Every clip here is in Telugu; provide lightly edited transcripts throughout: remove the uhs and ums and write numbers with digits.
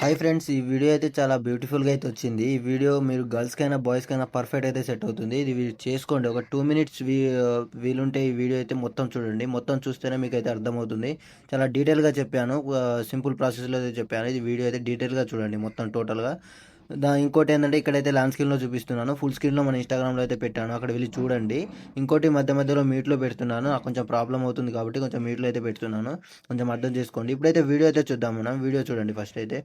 హాయ్ ఫ్రెండ్స్, ఈ వీడియో అయితే చాలా బ్యూటిఫుల్గా అయితే వచ్చింది. ఈ వీడియో మీరు గర్ల్స్కైనా బాయ్స్కైనా పర్ఫెక్ట్ అయితే సెట్ అవుతుంది. ఇది చేసుకోండి. ఒక 2 మినిట్స్ వీలుంటే ఈ వీడియో అయితే మొత్తం చూడండి. మొత్తం చూస్తేనే మీకు అయితే అర్థమవుతుంది. చాలా డీటెయిల్గా చెప్పాను. సింపుల్ ప్రాసెస్లో అయితే చెప్పాను. ఇది వీడియో అయితే డీటెయిల్గా చూడండి మొత్తం టోటల్గా. ఇంకోటి ఏంటంటే ఇక్కడైతే ల్యాండ్ స్క్రీన్లో చూపిస్తున్నాను. ఫుల్ స్క్రీన్లో మన ఇన్స్టాగ్రామ్లో అయితే పెట్టాను. అక్కడ వెళ్ళి చూడండి. ఇంకోటి మధ్య మధ్యలో మ్యూట్లో పెడుతున్నాను. నాకు కొంచెం ప్రాబ్లం అవుతుంది కాబట్టి కొంచెం మ్యూట్లో అయితే పెడుతున్నాను. కొంచెం అర్థం చేసుకోండి. ఇప్పుడైతే వీడియో అయితే చూద్దాం మనం. వీడియో చూడండి ఫస్ట్ అయితే.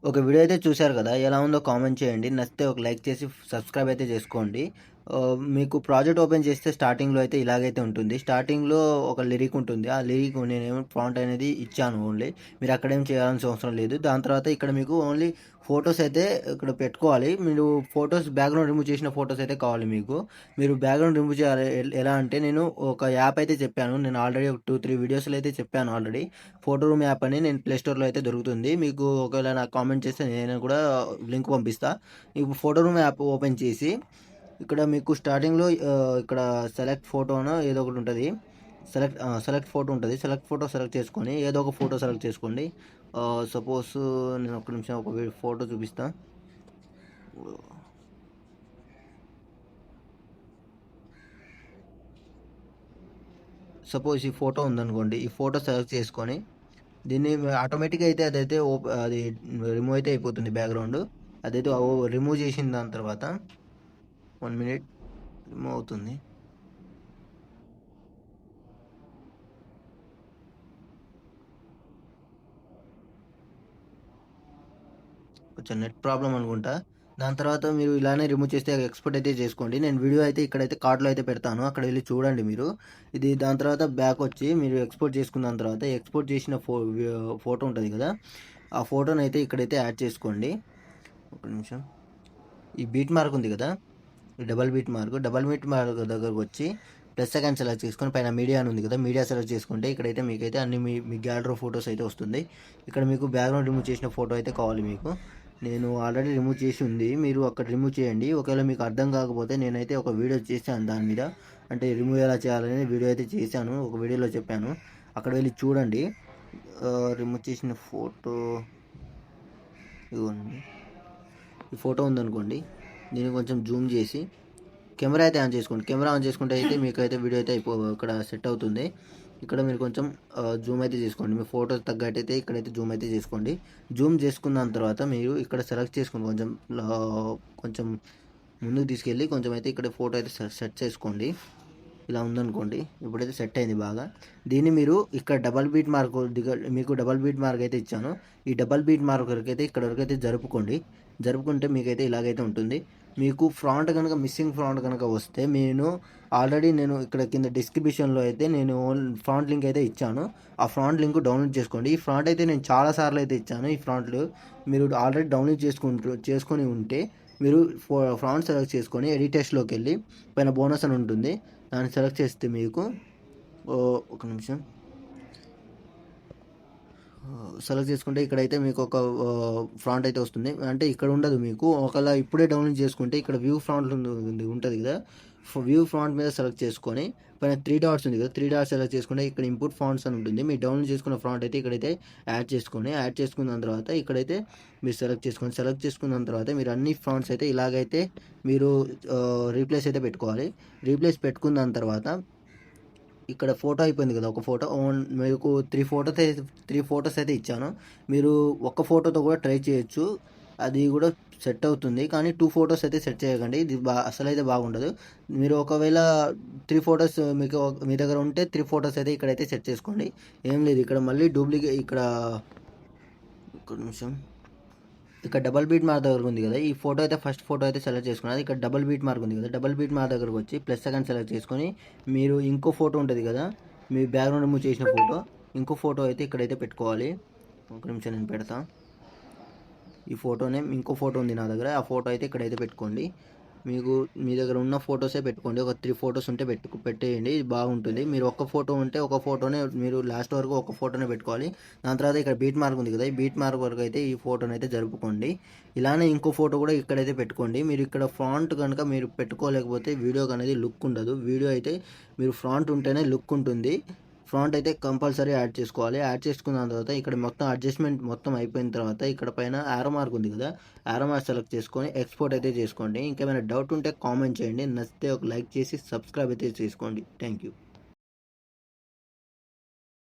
ఒక వీడియో అయితే చూశారు కదా, ఎలా ఉందో కామెంట్ చేయండి. నచ్చితే ఒక లైక్ చేసి సబ్స్క్రైబ్ అయితే చేసుకోండి. మీకు ప్రాజెక్ట్ ఓపెన్ చేస్తే స్టార్టింగ్లో అయితే ఇలాగైతే ఉంటుంది. స్టార్టింగ్లో ఒక లిరిక్ ఉంటుంది. ఆ లిరిక్ నేనేమో ఫాంట్ అనేది ఇచ్చాను ఓన్లీ. మీరు అక్కడేం చేయాల్సిన అవసరం లేదు. దాని తర్వాత ఇక్కడ మీకు ఓన్లీ ఫొటోస్ అయితే ఇక్కడ పెట్టుకోవాలి. మీరు ఫొటోస్ బ్యాక్గ్రౌండ్ రిమూవ్ చేసిన ఫొటోస్ అయితే కావాలి మీకు. మీరు బ్యాక్గ్రౌండ్ రిమూవ్ చేయాలి ఎలా అంటే, నేను ఒక యాప్ అయితే చెప్పాను. నేను ఆల్రెడీ ఒక 2-3 వీడియోస్లో అయితే చెప్పాను ఆల్రెడీ. ఫోటో రూమ్ యాప్ అని నేను ప్లేస్టోర్లో అయితే దొరుకుతుంది. మీకు ఒకవేళ నాకు కామెంట్ చేస్తే నేను కూడా లింక్ పంపిస్తా. ఇప్పుడు ఫోటో రూమ్ యాప్ ఓపెన్ చేసి ఇక్కడ మీకు స్టార్టింగ్లో ఇక్కడ సెలెక్ట్ ఫోటోనో ఏదో ఒకటి ఉంటుంది. సెలెక్ట్ ఫోటో ఉంటుంది. సెలెక్ట్ ఫోటో సెలెక్ట్ చేసుకొని ఏదో ఒక ఫోటో సెలెక్ట్ చేసుకోండి. సపోజ్ నేను ఒక నిమిషం ఒక ఫోటో చూపిస్తా. సపోజ్ ఈ ఫోటో ఉందనుకోండి. ఈ ఫోటో సెలెక్ట్ చేసుకొని దీన్ని ఆటోమేటిక్గా అయితే అదైతే అది రిమూవ్ అయితే అయిపోతుంది బ్యాక్గ్రౌండ్. అదైతే రిమూవ్ చేసిన దాని తర్వాత 1 మినిట్ రిమూవ్ అవుతుంది. కొంచెం నెట్ ప్రాబ్లం అనుకుంటా. దాని తర్వాత మీరు ఇలానే రిమూవ్ చేస్తే ఎక్స్పోర్ట్ అయితే చేసుకోండి. నేను వీడియో అయితే ఇక్కడైతే కార్డ్లో అయితే పెడతాను. అక్కడ వెళ్ళి చూడండి మీరు. ఇది దాని తర్వాత బ్యాక్ వచ్చి మీరు ఎక్స్పోర్ట్ చేసుకున్న తర్వాత ఎక్స్పోర్ట్ చేసిన ఫోటో ఉంటుంది కదా, ఆ ఫోటోని అయితే ఇక్కడైతే యాడ్ చేసుకోండి. ఒక నిమిషం. ఈ బీట్ మార్క్ ఉంది కదా, ఈ డబల్ బీట్ మార్క్ దగ్గరకు వచ్చి ప్లస్ సెకండ్ సెలెక్ట్ చేసుకొని పైన మీడియా అని ఉంది కదా, మీడియా సెలెక్ట్ చేసుకుంటే ఇక్కడైతే మీకైతే అన్ని మీ గ్యాలరీ ఫొటోస్ అయితే వస్తుంది. ఇక్కడ మీకు బ్యాక్గ్రౌండ్ రిమూవ్ చేసిన ఫోటో అయితే కావాలి మీకు. నేను ఆల్రెడీ రిమూవ్ చేసి ఉంది. మీరు అక్కడ రిమూవ్ చేయండి. ఒకవేళ మీకు అర్థం కాకపోతే నేనైతే ఒక వీడియో చేశాను దాని మీద. అంటే రిమూవ్ ఎలా చేయాలనేది వీడియో అయితే చేశాను. ఒక వీడియోలో చెప్పాను. అక్కడ వెళ్ళి చూడండి. రిమూవ్ చేసిన ఫోటో ఇవ్వండి. ఈ ఫోటో ఉందనుకోండి, దీన్ని కొంచెం జూమ్ చేసి కెమెరా అయితే ఆన్ చేసుకోండి. కెమెరా ఆన్ చేసుకుంటే అయితే మీకు అయితే వీడియో అయితే ఇక్కడ సెట్ అవుతుంది. ఇక్కడ మీరు కొంచెం జూమ్ అయితే చేసుకోండి. మీ ఫోటో తగ్గట్టయితే ఇక్కడైతే జూమ్ అయితే చేసుకోండి. జూమ్ చేసుకున్న తర్వాత మీరు ఇక్కడ సెలెక్ట్ చేసుకోండి. కొంచెం ముందుకు తీసుకెళ్ళి కొంచెం అయితే ఇక్కడ ఫోటో అయితే సెట్ చేసుకోండి. ఇలా ఉందనుకోండి. ఇప్పుడైతే సెట్ అయింది బాగా. దీన్ని మీరు ఇక్కడ మీకు డబల్ బీట్ మార్క్ అయితే ఇచ్చాను. ఈ డబల్ బీట్ మార్క్ వరకు అయితే ఇక్కడ వరకు అయితే జరుపుకుంటే మీకైతే ఇలాగైతే ఉంటుంది. మీకు ఫ్రాంట్ కనుక మిస్సింగ్ ఫ్రాంట్ కనుక వస్తే నేను ఇక్కడ కింద డిస్క్రిప్షన్లో అయితే నేను ఫ్రాంట్ లింక్ అయితే ఇచ్చాను. ఆ ఫ్రాంట్ లింక్ డౌన్లోడ్ చేసుకోండి. ఈ ఫ్రాంట్ అయితే నేను చాలాసార్లు అయితే ఇచ్చాను. ఈ ఫ్రాంట్లు మీరు ఆల్రెడీ డౌన్లోడ్ చేసుకొని ఉంటే మీరు ఫ్రాంట్ సెలెక్ట్ చేసుకొని ఎడిటెస్ట్లోకి వెళ్ళి పైన బోనస్ అని ఉంటుంది, దాన్ని సెలెక్ట్ చేస్తే మీకు ఒక నిమిషం సెలెక్ట్ చేసుకుంటే ఇక్కడైతే మీకు ఒక ఫ్రాంట్ అయితే వస్తుంది. అంటే ఇక్కడ ఉండదు మీకు. ఒకవేళ ఇప్పుడే డౌన్లోడ్ చేసుకుంటే ఇక్కడ వ్యూ ఫ్రాంట్ ఉంటుంది కదా, వ్యూ ఫ్రాంట్ మీద సెలెక్ట్ చేసుకొని పైన 3 డాట్స్ ఉంది కదా, 3 డాట్స్ సెలెక్ట్ చేసుకుంటే ఇక్కడ ఇంపుట్ ఫాంట్స్ అని ఉంటుంది. మీరు డౌన్లోడ్ చేసుకున్న ఫ్రాంట్ అయితే ఇక్కడైతే యాడ్ చేసుకున్న తర్వాత ఇక్కడైతే మీరు సెలెక్ట్ చేసుకున్న తర్వాత మీరు అన్ని ఫ్రాంట్స్ అయితే ఇలాగైతే మీరు రీప్లేస్ అయితే పెట్టుకోవాలి. రీప్లేస్ పెట్టుకున్న తర్వాత ఇక్కడ ఫోటో అయిపోయింది కదా, ఒక ఫోటో మీకు 3 ఫొటోస్ అయితే ఇచ్చాను. మీరు ఒక్క ఫోటోతో కూడా ట్రై చేయొచ్చు, అది కూడా సెట్ అవుతుంది. కానీ 2 ఫొటోస్ అయితే సెట్ చేయకండి. ఇది అసలైతే బాగుండదు. మీరు ఒకవేళ 3 ఫొటోస్ మీ దగ్గర ఉంటే 3 ఫొటోస్ అయితే ఇక్కడైతే సెట్ చేసుకోండి. ఏం లేదు, ఇక్కడ మళ్ళీ డూప్లికేట్ ఇక్కడ నిమిషం. ఇక్కడ డబల్ బీట్ మార్క్ దగ్గర ఉంది కదా, ఈ ఫోటో అయితే ఫస్ట్ ఫోటో అయితే సెలెక్ట్ చేసుకున్నది. ఇక్కడ డబల్ బీట్ మార్క్ ఉంది కదా, డబల్ బీట్ మార్క్ దగ్గరకు వచ్చి ప్లస్ సెకండ్ సెలెక్ట్ చేసుకొని మీరు ఇంకో ఫోటో ఉంటుంది కదా, మీ బ్యాక్గ్రౌండ్ రిమూవ్ చేసిన ఫోటో, ఇంకో ఫోటో అయితే ఇక్కడైతే పెట్టుకోవాలి. ఒక నిమిషం నేను పెడతా. ఈ ఫోటోనే ఇంకో ఫోటో ఉంది నా దగ్గర, ఆ ఫోటో అయితే ఇక్కడైతే పెట్టుకోండి. మీకు మీ దగ్గర ఉన్న ఫోటోసే పెట్టుకోండి. ఒక 3 ఫోటోస్ ఉంటే పెట్టేయండి. ఇది బాగుంటుంది. మీరు ఒక్క ఫోటో ఉంటే ఒక ఫోటోనే మీరు లాస్ట్ వరకు ఒక ఫోటోనే పెట్టుకోవాలి. దాని తర్వాత ఇక్కడ బీట్ మార్క్ ఉంది కదా! ఈ బీట్ మార్క్ వరకు అయితే ఈ ఫోటోనైతే జరుపుకోండి. ఇలానే ఇంకో ఫోటో కూడా ఇక్కడైతే పెట్టుకోండి. మీరు ఇక్కడ ఫ్రాంట్ గనుక మీరు పెట్టుకోలేకపోతే వీడియోకనేది లుక్ ఉండదు. వీడియో అయితే మీరు ఫ్రాంట్ ఉంటేనే లుక్ ఉంటుంది. ఫ్రాంట్ అయితే కంపల్సరీ యాడ్ చేసుకోవాలి. యాడ్ చేసుకున్న తర్వాత ఇక్కడ మొత్తం అడ్జస్ట్‌మెంట్ మొత్తం అయిపోయిన తర్వాత ఇక్కడ పైన యారో మార్క్ ఉంది కదా! యారో మార్క్ సెలెక్ట్ చేసుకొని ఎక్స్‌పోర్ట్ అయితే చేసుకోండి. ఇంకేమైనా డౌట్ ఉంటే కామెంట్ చేయండి. నచ్చితే ఒక లైక్ చేసి సబ్స్క్రైబ్ అయితే చేసుకోండి. Thank you.